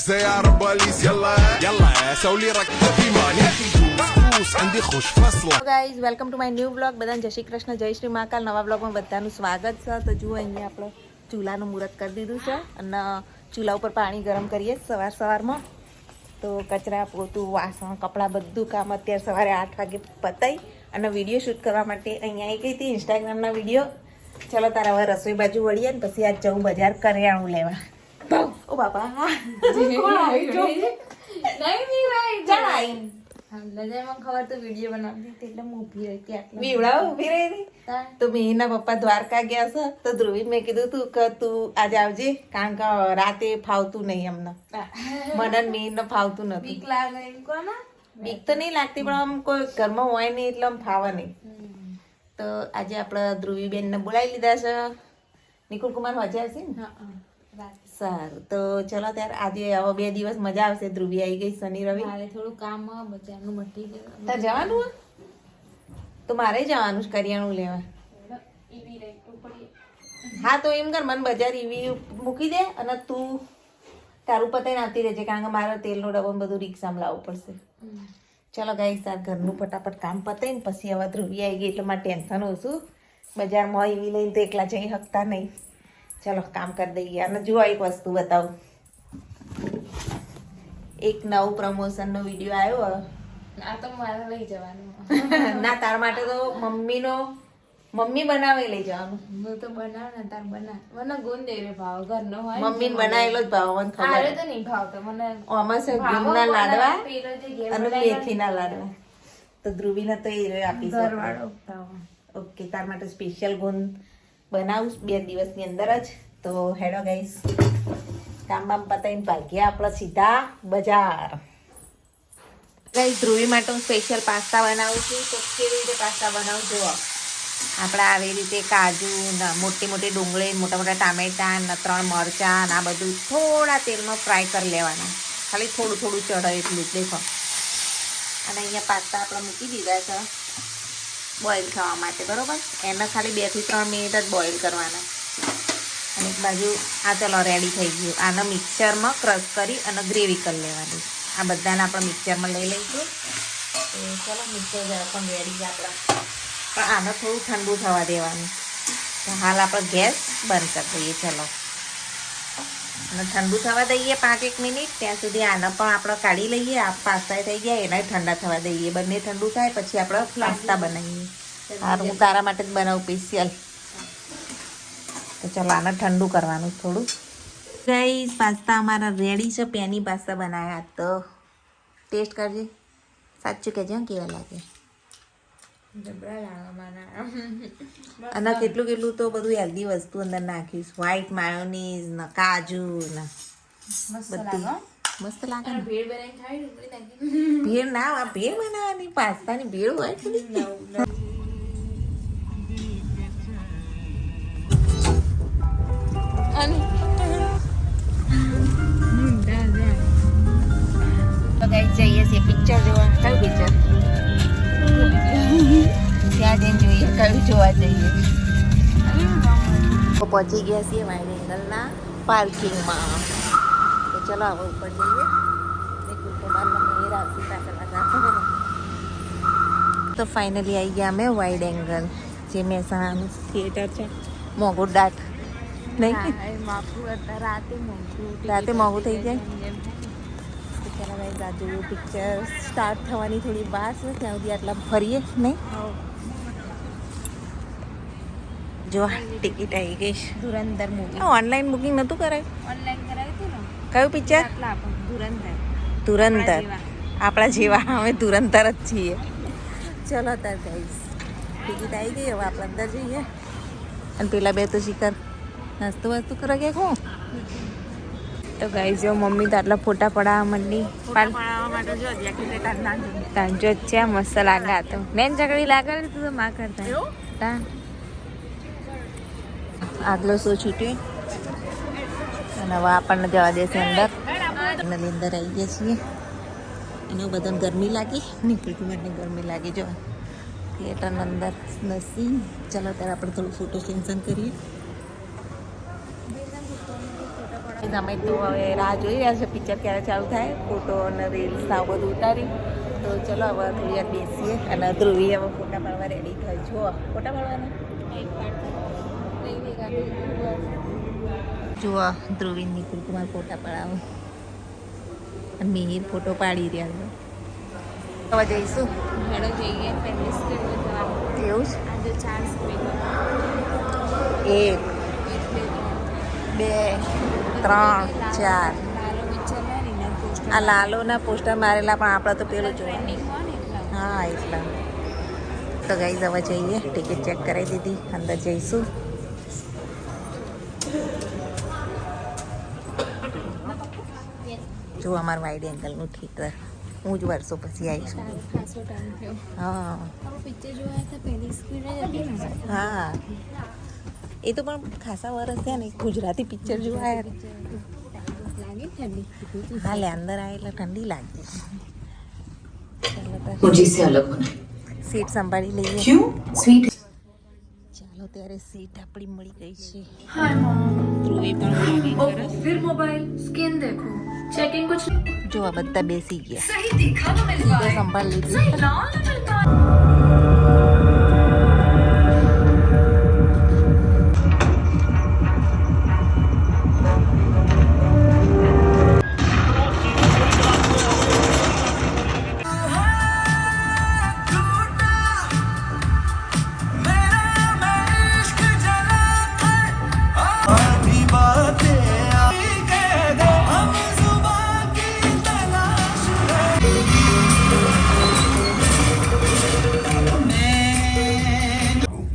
زي بوليس يلا يلا سوي ركب إيمان دوس عندي خوش فصله guys welcome to my new blog. બધાને જય શ્રી કૃષ્ણ, જય શ્રી મહાકાલ. નવા બ્લોગમાં બધાનું સ્વાગત છે. તો જુઓ અહીંયા આપણે ચૂલાનું મુહૂર્ત કરી દીધું છે અને ચૂલા ઉપર પાણી ગરમ કરીએ સવારમાં. તો કચરા પોતું વાસણ કપડાં બધું કામ અત્યારે સવારે 8 વાગે પતાવી અને વિડીયો શૂટ કરવા માટે અહીંયા આવી ગઈ હતી ઇન્સ્ટાગ્રામના વિડીયો. ચલો તારા હવે રસોઈ બાજુ વળીએ ને પછી આજ જવું બજાર કરિયાણું લેવા. ઓ બાપા ખબર તો વિડીયો બનાવતી એટલે હું ઊભી રહી હતી. ઊભી રહી હતી તો મેં એના પપ્પા દ્વારકા ગયા છે તો ધ્રુવી મેં કીધું તું કે તું આજે આવજે કારણ કે રાતે ફાવતું નહીં અમને. મને મેં ફાવતું નથી. બીક તો નહીં લાગતી પણ આમ કોઈ ઘરમાં હોય નહીં એટલે આમ ફાવે નહીં. તો આજે આપણે ધ્રુવીબેનને બોલાવી લીધા છે. નિકુલ કુમાર મજા આવશે ને? સારું તો ચલો ત્યારે આજે હવે 2 દિવસ મજા આવશે. ધ્રુવી આવી ગઈ શનિ રવિ. થોડું કામ બજારનું મટી ગયું. તાર જવાનું તો મારે જવાનું છે કરિયાણું લેવા. હા તો એમ કર મને બજાર ઈવી મૂકી દે અને તું તારું પતાઈને આવતી રહેજે કારણ કે મારે તેલનો ડબ્બો બધું રિક્ષામાં લાવવું પડશે. ચલો ગાઈસ આ ઘરનું ફટાફટ કામ પતાઈને પછી હવે ધ્રુવી આવી ગઈ એટલે મારે ટેન્શન ઓછું. બજારમાં ઈવી લઈને તો એકલા જઈ શકતા નહીં. ચલો કામ કરી દઈએ. અને જુઓ એક વસ્તુ બતાવું. એક નવું પ્રમોશનનો વિડીયો આવ્યો. આ તો મારે લઈ જવાનું. ના તાર માટે તો મમ્મી બનાવે લઈ જવાનું. હું તો બનાવ ને તાર બનાવ મને ગુણ દે રે ભાવ ઘરનો હોય. મમ્મીને બનાવેલો જ ભાવ મને ખબર. આરે તો નહીં ભાવતો મને. આમાં છે ગુણના લાડવા અને મેથીના લાડવા. તો ધ્રુવીને તો એ આપી ઘરવાળો ભાવ. ઓકે તાર માટે સ્પેશિયલ ગુણ બનાવું 2 દિવસની અંદર જ. તો હેડો ગાઈસ કામ બામ પતાવીને ભાગ્યા આપણે સીધા બજાર. ગાઈસ ધ્રુવી માટે હું સ્પેશિયલ પાસ્તા બનાવું છું. તો કેવી રીતે પાસ્તા બનાવું જુઓ. આપણે આવી રીતે કાજુ મોટી મોટી ડુંગળી મોટા મોટા ટામેટા ને 3 મરચાં ને આ બધું થોડા તેલમાં ફ્રાય કરી લેવાના. ખાલી થોડું થોડું ચઢાવે એટલું જ દેખો. અને અહીંયા પાસ્તા આપણે મૂકી દીધા છે બોઇલ થવા માટે. બરાબર એને ખાલી 2 થી 3 મિનિટ જ બોઇલ કરવાના. અને એક બાજુ આ ચલો રેડી થઈ ગયું. આને મિક્સરમાં ક્રશ કરી અને ગ્રેવી કરી લેવાની. આ બધાને આપણે મિક્સરમાં લઈ લઈશું. તો ચલો મિક્સર પણ રેડી છે આપણા. પણ આને થોડું ઠંડુ થવા દેવાનું. તો હાલ આપણે ગેસ બંધ કરી દઈએ. ચલો અને ઠંડુ થવા દઈએ 5-1 મિનિટ. ત્યાં સુધી આને પણ આપણે કાઢી લઈએ. આ પાસ્તા થઈ ગયા એના ઠંડા થવા દઈએ. બંને ઠંડુ થાય પછી આપણે પાસ્તા બનાવીએ. હારું હું તારા માટે જ બનાવું સ્પેશિયલ. તો ચલો આને ઠંડુ કરવાનું થોડું. ગાઈસ પાસ્તા અમારા રેડી છે. પેની પાસ્તા બનાવ્યા તો ટેસ્ટ કરજે. સાચું કહેજે કેવા લાગે. અને કેટલું કેટલું તો બધું હેલ્ધી વસ્તુ અંદર નાખીશ. વ્હાઈટ માયોનીઝ ને કાજુ ને બધી મસ્ત લાગે. ભેળ ના ભેળ બનાવવાની પાસ્તાની ભેળ હોય. જઈએ છીએ પિક્ચર જોવા. કયું પિક્ચર? ત્યાં જઈને જોઈએ કયું જોવા જઈએ. તો પહોંચી ગયા છીએ વાઇડ એંગલના પાર્કિંગમાં. તો ચલો હવે ઉપર જઈએ. તો ફાઇનલી આવી ગયા અમે વાઇડ એંગલ જે મહેસાણાનું થિયેટર છે. મોંઘું દાટ નહીં રાતે મોંઘું થઈ જાય. ચાલો ગાઈસ આ જોયું પિક્ચર સ્ટાર્ટ થવાની થોડી વાર છે. ત્યાં સુધી આટલા ફરીએ નહીં. જો ટિકિટ આવી ગઈ. ધુરંધર મૂવી ઓનલાઈન બુકિંગ નહોતું કરાયું? ઓનલાઈન કરાવી હતી ને. કયું પિક્ચર? ધુરંધર. આપણા જેવા અમે ધુરંધર જ છીએ. ચલો તાર ગાઈસ ટિકિટ આવી ગઈ. હવે આપણે અંદર જઈએ. અને પેલા 2 તો શિખર નાસ્તો વાસ્તો કરવા ગયા. હું તો ગાઈસ જો મમ્મી તો આટલા ફોટા પડાવવા માંડી. જો છે મસ્ત લાગે. તો મેન ચકડી લાગે તું તો માં કરતા. આગલો શો છૂટ્યો અને હવે આપણને જવા દેશે અંદર. અંદર આવી ગયા છીએ. એને બધાને ગરમી લાગી. નીકળી મને ગરમી લાગી. જો થિયેટરની અંદર નથી. ચલો ત્યારે આપણે થોડું ફોટો સેન્શન કરીએ. ગાઈઝ અમે તો હવે રાહ જોઈ રહ્યા છે પિક્ચર ક્યારે ચાલુ થાય, ફોટો અને રીલ્સ આ બધું ઉતારી. તો ચલો હવે થોડી વાર બેસીએ. અને ધ્રુવી હવે ફોટા પાડવા રેડી થઈ. જુઓ ફોટા પાડવાના. જુઓ ધ્રુવી નિકુલ કુમાર ફોટા પડાવો. અને મિહિર ફોટો પાડી રહ્યા છે. હવે જઈશું હેડો જઈએ પહેલી સ્ક્રીન જવાનું. એવું જ. આજે 4 સ્ક્રીન. 1 2 3 4. લાલો પિક્ચર મારીને પોસ્ટર આ લાલોના પોસ્ટર મારેલા પણ આપણે તો પેલું જોવા. ટ્રેન્ડિંગ હોય ને એટલા. હા એટલા. તો ગાઈઝ હવે જઈએ. ટિકિટ ચેક કરાવી દીધી. અંદર જઈશું. જો અમારું વાઇડ એંગલનું થિયેટર. હું જ વર્ષો પછી આવીશ. ખાસો ટાઈમ થયો. હા પિક્ચર જોવા હતા પહેલી સ્ક્રીન જ હતી ને. હા એ તો પણ ખાસા વર્ષ થયા ને ગુજરાતી પિક્ચર જોવા આવ્યા. લાગે ઠંડી. હા લે અંદર આવે એટલે ઠંડી લાગતી. मुझे से अलग होना है। સીટ સંભાળી લઈએ. क्यों? स्वीट ચાલો ત્યારે સીટ આપણી મળી ગઈ છે. हाय मॉम ધ્રુવી પણ vlogging કરે છે. फिर मोबाइल स्किन देखो चेकिंग कुछ જો આ બધા બેસી ગયા. सही दिखा वो मेरी સીટો बात સંભાળી सही લીધી. लाल मिलता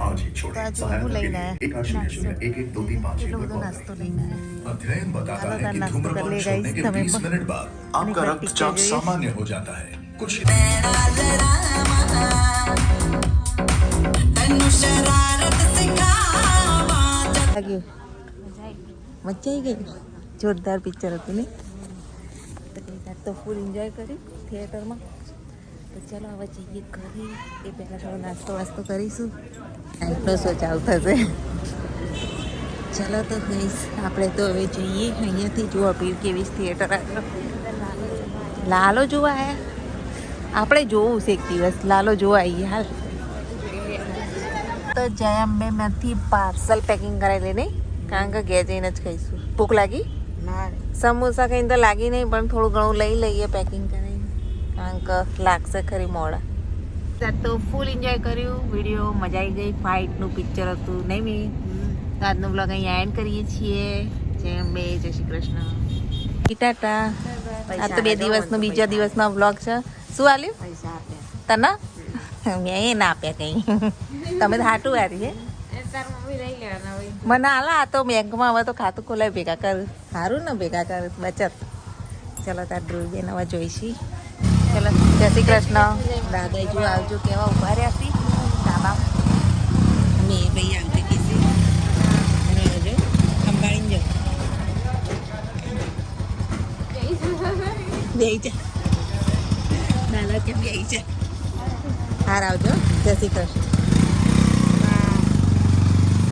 आज ही छोड़ें। तो आज सहायता वो के लेना है। लिए 1-800-11-235 એટલો पर બધો कॉल નાસ્તો करें। લઈને આવ્યા. अध्ययन बताता चलो है कि नाश्ता कर धूम्रपान ले छोड़ने guys, के तमें 20 पण. मिनट बाद आपका एक बार रक्तचाप picture सामान्य हो जाता है। कुछ લાગ્યું મજા આવી ગઈ. જોરદાર પિક્ચર હતું ને. તો કઈ રાત તો ફૂલ એન્જોય કર્યું થિયેટરમાં. તો ચાલો હવે જઈએ ઘરે. એ પહેલાં થોડો નાસ્તો વાસ્તો કરીશું. નાઇટનો શો ચાલુ થશે. ચાલો તો ગઈશ આપણે તો હવે જઈએ. અહીંયાથી જુઓ ભીડ કેવી થિયેટર આગળ. લાલો જોવા આવ્યા. આપણે જોવું છે એક દિવસ. લાલો જોવા આવીએ હાલ. તો જય અંબેમાંથી પાર્સલ પેકિંગ કરાવી નહીં, કારણ કે ઘેર જઈને જ ખાઈશું. ભૂખ લાગી? સમોસા ખાઈને તો લાગી નહીં, પણ થોડું ઘણું લઈ લઈએ પેકિંગ કરીને, કારણ કે લાગશે ખરી મોડા. તો ફૂલ એન્જોય કર્યું. વિડીયો મજા આવી ગઈ. ફાઇટનું પિક્ચર હતું નહીં મેં. તો આજનો બ્લોગ અહીંયા એન્ડ કરીએ છીએ. જય અંબે, જય શ્રી કૃષ્ણ. ટાટા. આ તો 2 દિવસનો બીજા દિવસનો બ્લોગ છે. શું આલ્યું તને? મેં એ ના આપ્યા કંઈ. તમે તો હાટું વારી હે. તાર મમ્મી લઈ લેવાના હોય. મને હાલા આ તો બેંકમાં હવે તો ખાતું ખોલાય ભેગા કર. સારું ને ભેગા કર બચત. ચલો તાર ધ્રુવીબેન હવે જોઈશી. ચલો જય શ્રી કૃષ્ણ. દાદાજી આવજો કેવા ઉભા રહ્યા હતી ધાબા. મેં ભાઈ આવજો કીધી. અને આવજો સંભાળીને જો. બે જા દાદા કેમ બે જા. હાર આવજો. જય શ્રી કૃષ્ણ.